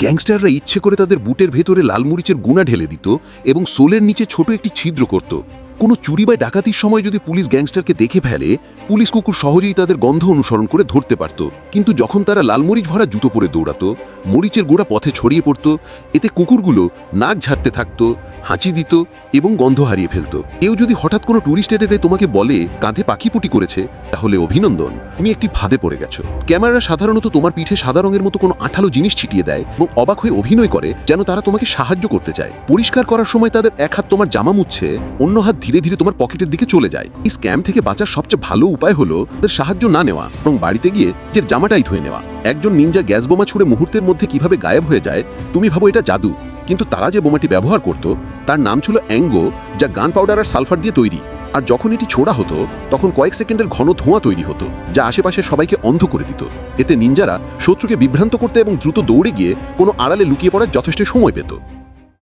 গ্যাংস্টাররা ইচ্ছে করে তাদের বুটের ভেতরে লাল মরিচের গুঁড়া ঢেলে দিত এবং সোলের নিচে ছোট একটি ছিদ্র করত। কোনো চুরি বা ডাকাতির সময় যদি পুলিশ গ্যাংস্টারকে দেখে ফেলে, পুলিশ কুকুর সহজেই তাদের গন্ধ অনুসরণ করে ধরতে পারত। কিন্তু যখন তারা লাল মরিচ ভরা জুতো পরে দৌড়াতো, মরিচের গুঁড়া পথে ছড়িয়ে পড়ত। এতে কুকুরগুলো নাক ঝাড়তে থাকত, হাঁচি দিত এবং গন্ধ হারিয়ে ফেলত। কেউ যদি হঠাৎ কোনো ট্যুরিস্ট এটাকে তোমাকে বলে কাঁধে পাখিপুটি করেছে, তাহলে অভিনন্দন, তুমি একটি ফাঁদে পড়ে গেছো। ক্যামেরা সাধারণত তোমার পিঠে সাদা রঙের মতো কোনো আঠালো জিনিস ছিটিয়ে দেয় এবং অবাক হয়ে অভিনয় করে যেন তারা তোমাকে সাহায্য করতে চায়। পরিষ্কার করার সময় তাদের এক হাত তোমার জামা মুছছে, অন্য হাত ধীরে ধীরে তোমার পকেটের দিকে চলে যায়। এই স্ক্যাম থেকে বাঁচার সবচেয়ে ভালো উপায় হলো তাদের সাহায্য না নেওয়া এবং বাড়িতে গিয়ে নিজের জামাটাই ধুয়ে নেওয়া। একজন নিনজা গ্যাস বোমা ছুড়ে মুহূর্তের মধ্যে কিভাবে গায়েব হয়ে যায় তুমি ভাবো এটা জাদু, কিন্তু তারা যে বোমাটি ব্যবহার করত তার নাম ছিল অ্যাঙ্গো, যা গান পাউডার আর সালফার দিয়ে তৈরি। আর যখন এটি ছোড়া হতো তখন কয়েক সেকেন্ডের ঘন ধোঁয়া তৈরি হতো, যা আশেপাশের সবাইকে অন্ধ করে দিত। এতে নিনজারা শত্রুকে বিভ্রান্ত করতে এবং দ্রুত দৌড়ে গিয়ে কোনো আড়ালে লুকিয়ে পড়ার যথেষ্ট সময় পেত।